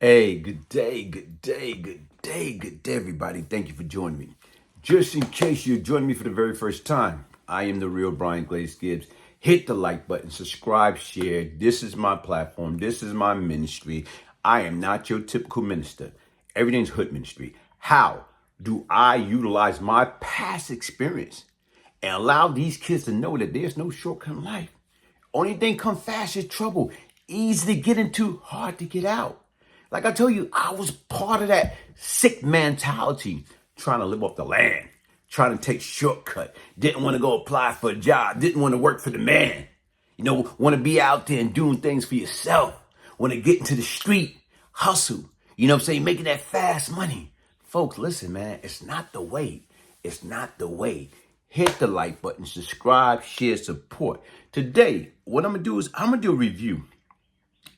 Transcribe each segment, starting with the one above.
Hey, good day, good day, good day, good day, everybody. Thank you for joining me. Just in case you're joining me for the very first time, I am the real Glaze Gibbs. Hit the like button, subscribe, share. This is my platform. This is my ministry. I am not your typical minister. Everything's hood ministry. How do I utilize my past experience and allow these kids to know that there's no shortcut in life? Only thing come fast is trouble. Easy to get into, hard to get out. Like I told you, I was part of that sick mentality, trying to live off the land, trying to take shortcut, didn't want to go apply for a job, didn't want to work for the man. Want to be out there and doing things for yourself, want to get into the street, hustle, making that fast money. Folks, listen, man, it's not the way. It's not the way. Hit the like button, subscribe, share, support. Today, what I'm going to do is I'm going to do a review.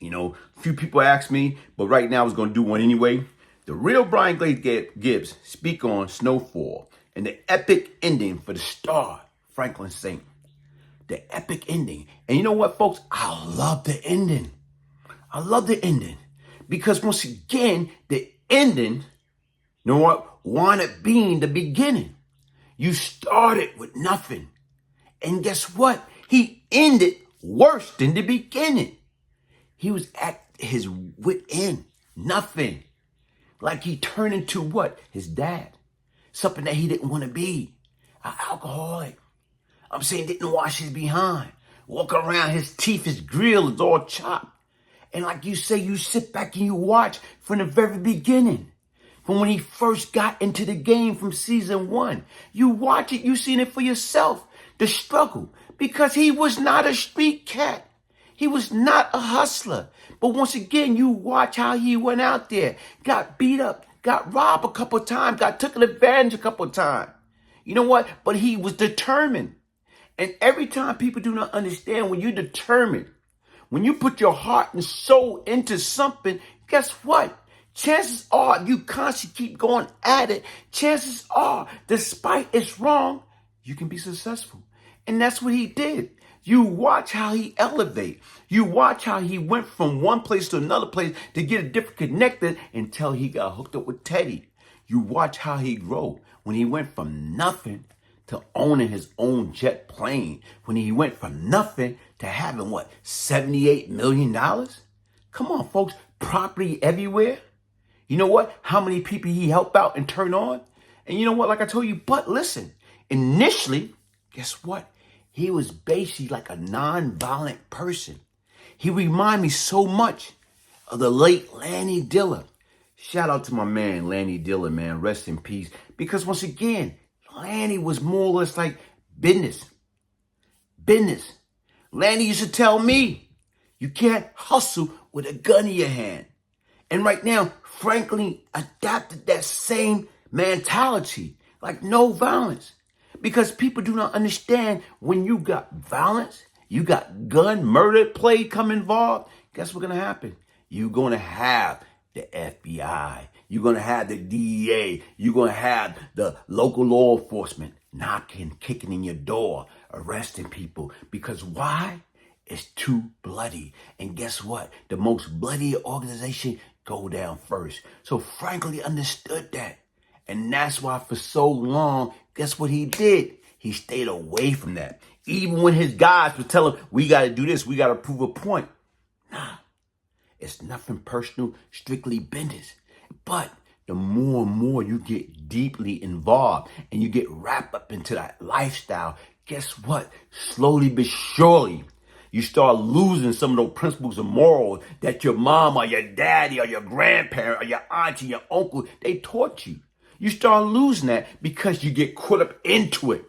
A few people asked me, but right now I was going to do one anyway. The real Glaze Gibbs speak on Snowfall and the epic ending for the star, Franklin Saint. The epic ending. And you know what, folks? I love the ending. I love the ending. Because once again, the ending, wound up being the beginning. You started with nothing. And guess what? He ended worse than the beginning. He was at his wit end, nothing. Like he turned into what? His dad. Something that he didn't want to be. An alcoholic. I'm saying didn't wash his behind. Walk around, his teeth, his grill is all chopped. And like you say, you sit back and you watch from the very beginning. From when he first got into the game from season 1. You watch it, you seen it for yourself. The struggle. Because he was not a street cat. He was not a hustler. But once again, you watch how he went out there, got beat up, got robbed a couple of times, got taken advantage a couple of times. You know what? But he was determined. And every time people do not understand, when you're determined, when you put your heart and soul into something, guess what? Chances are you constantly keep going at it. Chances are, despite it's wrong, you can be successful. And that's what he did. You watch how he elevate. You watch how he went from one place to another place to get a different connected until he got hooked up with Teddy. You watch how he grew when he went from nothing to owning his own jet plane. When he went from nothing to having what, $78 million? Come on, folks, property everywhere. You know what? How many people he helped out and turned on? And you know what? Like I told you, but listen, initially, guess what? He was basically like a non-violent person. He reminded me so much of the late Lanny Diller. Shout out to my man, Lanny Diller, man. Rest in peace. Because once again, Lanny was more or less like business. Business. Lanny used to tell me, you can't hustle with a gun in your hand. And right now, Franklin adapted that same mentality. Like no violence. Because people do not understand when you got violence, you got gun, murder, play come involved, guess what's going to happen? You're going to have the FBI. You're going to have the DEA. You're going to have the local law enforcement knocking, kicking in your door, arresting people. Because why? It's too bloody. And guess what? The most bloody organization go down first. So Franklin understood that. And that's why for so long, guess what he did? He stayed away from that. Even when his guys would tell him, we got to do this, we got to prove a point. Nah, it's nothing personal, strictly business. But the more and more you get deeply involved and you get wrapped up into that lifestyle, guess what? Slowly but surely, you start losing some of those principles and morals that your mom or your daddy or your grandparent or your auntie, your uncle, they taught you. You start losing that because you get caught up into it.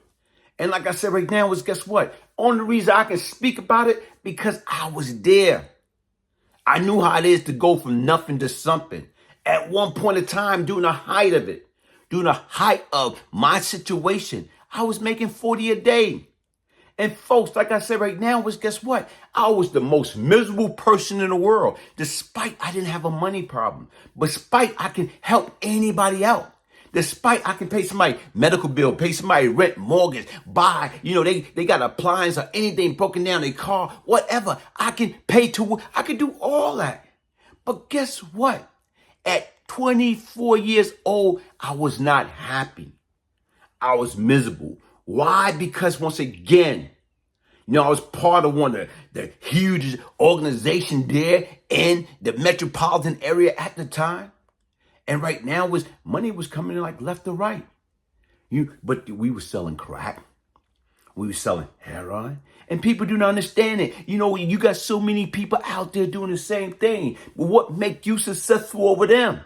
And like I said right now is guess what? Only reason I can speak about it because I was there. I knew how it is to go from nothing to something. At one point in time, during the height of it, during the height of my situation, I was making 40 a day. And folks, like I said right now, was guess what? I was the most miserable person in the world. Despite I didn't have a money problem. Despite I can help anybody out. Despite I can pay somebody medical bill, pay somebody rent, mortgage, buy, they got appliance or anything broken down, their car, whatever. I can pay to, I can do all that. But guess what? At 24 years old, I was not happy. I was miserable. Why? Because once again, I was part of one of the huge organization there in the metropolitan area at the time. And right now money was coming in like left or right. But we were selling crack. We were selling heroin. And people do not understand it. You got so many people out there doing the same thing. But what make you successful over them?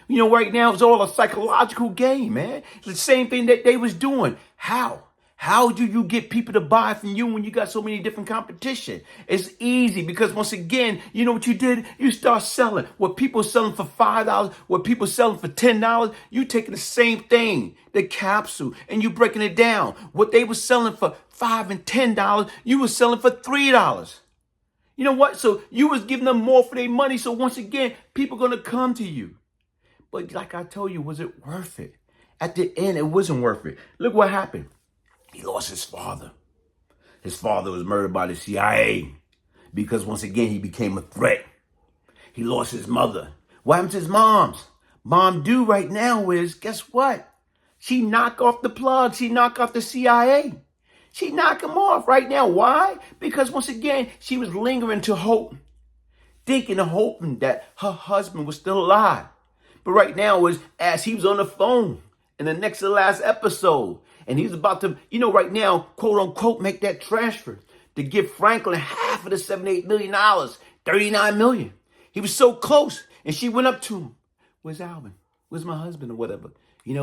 Right now it's all a psychological game, man. It's the same thing that they was doing. How? How do you get people to buy from you when you got so many different competition? It's easy because once again, you know what you did? You start selling. What people selling for $5, what people selling for $10, you taking the same thing, the capsule, and you breaking it down. What they were selling for $5 and $10, you were selling for $3. You know what? So you was giving them more for their money. So once again, people gonna come to you. But like I told you, was it worth it? At the end, it wasn't worth it. Look what happened. He lost his father. His father was murdered by the CIA because once again, he became a threat. He lost his mother. What happened to his moms? Mom do right now is, guess what? She knocked off the plug. She knocked off the CIA. She knocked him off right now. Why? Because once again, she was lingering to hope, thinking and hoping that her husband was still alive. But right now, as he was on the phone in the next to last episode, and he's about to, right now, quote unquote, make that transfer to give Franklin half of the $78 million, $39 million. He was so close. And she went up to him. Where's Alvin? Where's my husband or whatever? Get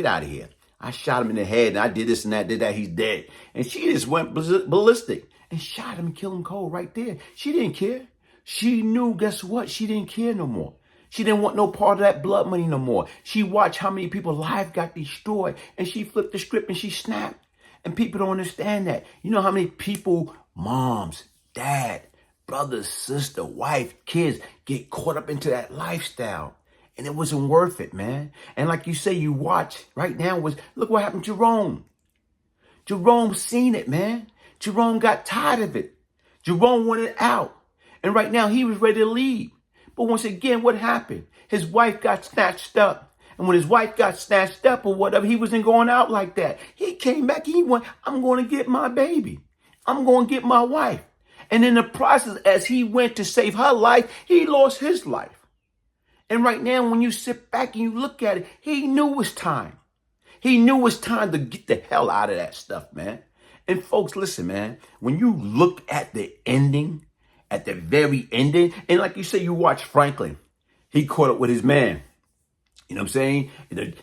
out of here. I shot him in the head and I did this and that, did that. He's dead. And she just went ballistic and shot him and killed him cold right there. She didn't care. She knew, guess what? She didn't care no more. She didn't want no part of that blood money no more. She watched how many people's lives got destroyed and she flipped the script and she snapped. And people don't understand that. You know how many people, moms, dad, brother, sister, wife, kids get caught up into that lifestyle. And it wasn't worth it, man. And like you say, you watch right now look what happened to Jerome. Jerome seen it, man. Jerome got tired of it. Jerome wanted out. And right now he was ready to leave. But once again, what happened? His wife got snatched up. And when his wife got snatched up or whatever, he wasn't going out like that. He came back. He went, I'm going to get my baby. I'm going to get my wife. And in the process, as he went to save her life, he lost his life. And right now, when you sit back and you look at it, he knew it was time. He knew it was time to get the hell out of that stuff, man. And folks, listen, man, when you look at the ending, at the very ending, and like you say, you watch Franklin, he caught up with his man. You know what I'm saying?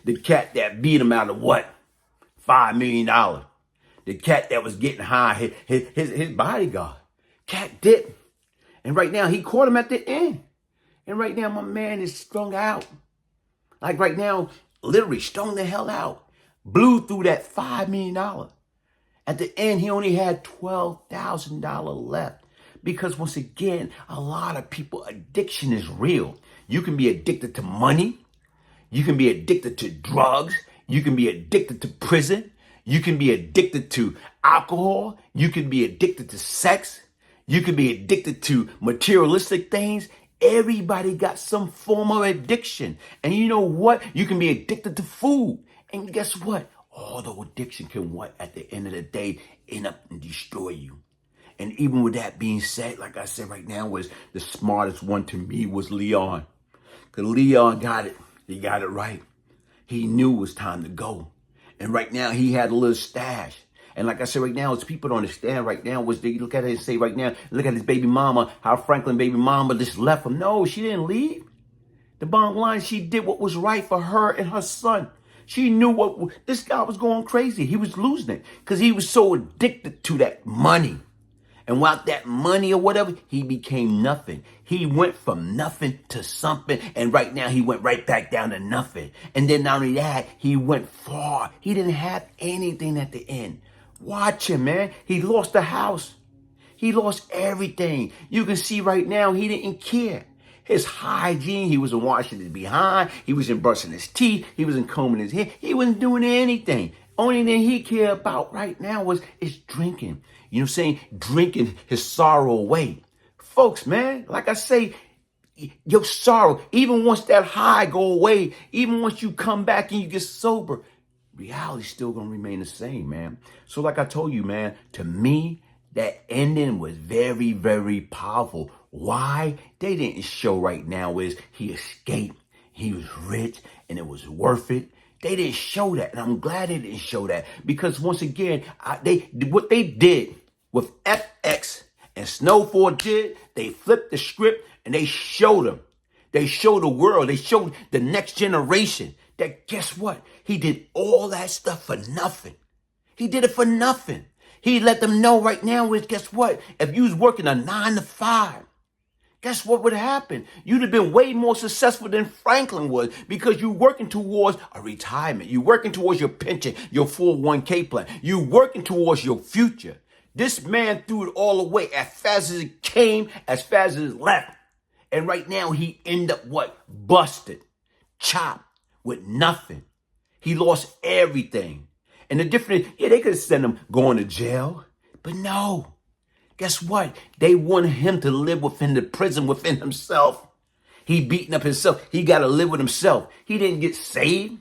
The cat that beat him out of what? $5 million. The cat that was getting high, his bodyguard. Cat dipped. And right now, he caught him at the end. And right now, my man is strung out. Like right now, literally strung the hell out. Blew through that $5 million. At the end, he only had $12,000 left. Because once again, a lot of people, addiction is real. You can be addicted to money. You can be addicted to drugs. You can be addicted to prison. You can be addicted to alcohol. You can be addicted to sex. You can be addicted to materialistic things. Everybody got some form of addiction. And you know what? You can be addicted to food. And guess what? All the addiction can what? At the end of the day, end up and destroy you. And even with that being said, like I said right now, was the smartest one to me was Leon. Because Leon got it. He got it right. He knew it was time to go. And right now, he had a little stash. And like I said right now, as people don't understand right now, was they look at it and say right now, look at his baby mama, how Franklin baby mama just left him. No, she didn't leave. The bottom line, she did what was right for her and her son. She knew what, this guy was going crazy. He was losing it because he was so addicted to that money. And without that money or whatever, he became nothing. He went from nothing to something. And right now he went right back down to nothing. And then not only that, he went far. He didn't have anything at the end. Watch him, man. He lost the house. He lost everything. You can see right now he didn't care. His hygiene, he wasn't washing his behind. He wasn't brushing his teeth. He wasn't combing his hair. He wasn't doing anything. Only thing he cared about right now is drinking. You know what I'm saying? Drinking his sorrow away. Folks, man, like I say, your sorrow, even once that high go away, even once you come back and you get sober, reality's still gonna remain the same, man. So like I told you, man, to me, that ending was very, very powerful. Why? They didn't show right now is he escaped, he was rich, and it was worth it. They didn't show that, and I'm glad they didn't show that, because once again, what they did with FX and Snowfall did, they flipped the script and they showed them. They showed the world, they showed the next generation that guess what? He did all that stuff for nothing. He did it for nothing. He let them know right now is guess what? If you was working a 9 to 5, guess what would happen? You'd have been way more successful than Franklin was, because you're working towards a retirement. You're working towards your pension, your 401k plan. You're working towards your future. This man threw it all away as fast as it came, as fast as it left. And right now he ended up what? Busted, chopped, with nothing. He lost everything. And the difference, they could send him going to jail, but no. Guess what? They wanted him to live within the prison within himself. He beating up himself. He got to live with himself. He didn't get saved.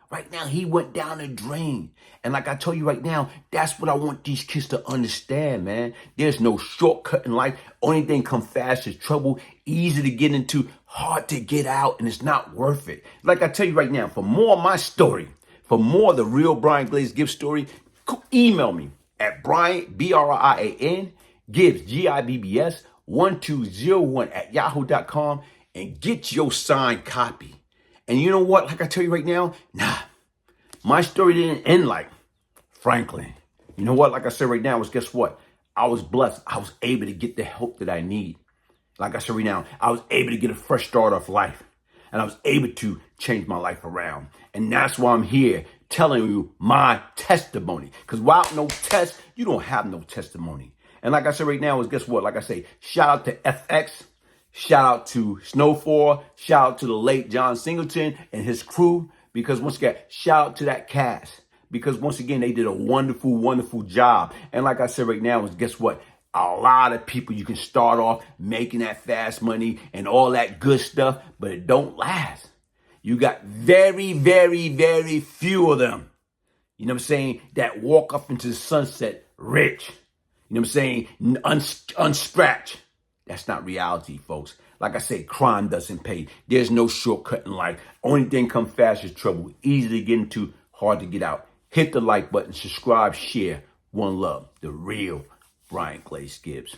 Right now, he went down the drain. And like I told you right now, that's what I want these kids to understand, man. There's no shortcut in life. Only thing come fast is trouble. Easy to get into, hard to get out, and it's not worth it. Like I tell you right now, for more of my story, for more of the real Brian Glaze Gibbs story, email me at Brian, Brian, Gibbs, Gibbs, 1201 at yahoo.com and get your signed copy. And you know what? Like I tell you right now, my story didn't end like Franklin. You know what? Like I said right now, was guess what? I was blessed. I was able to get the help that I need. Like I said right now, I was able to get a fresh start of life. And I was able to change my life around. And that's why I'm here telling you my testimony. Because without no test, you don't have no testimony. And like I said right now is guess what? Like I say, shout out to FX, shout out to Snowfall, shout out to the late John Singleton and his crew. Because once again, shout out to that cast. Because once again, they did a wonderful, wonderful job. And like I said right now is guess what? A lot of people, you can start off making that fast money and all that good stuff, but it don't last. You got very, very, very few of them, you know what I'm saying, that walk up into the sunset rich. You know what I'm saying? Unscratched. That's not reality, folks. Like I say, crime doesn't pay. There's no shortcut in life. Only thing come fast is trouble. Easy to get into, hard to get out. Hit the like button, subscribe, share. One love. The real Brian Glaze Gibbs.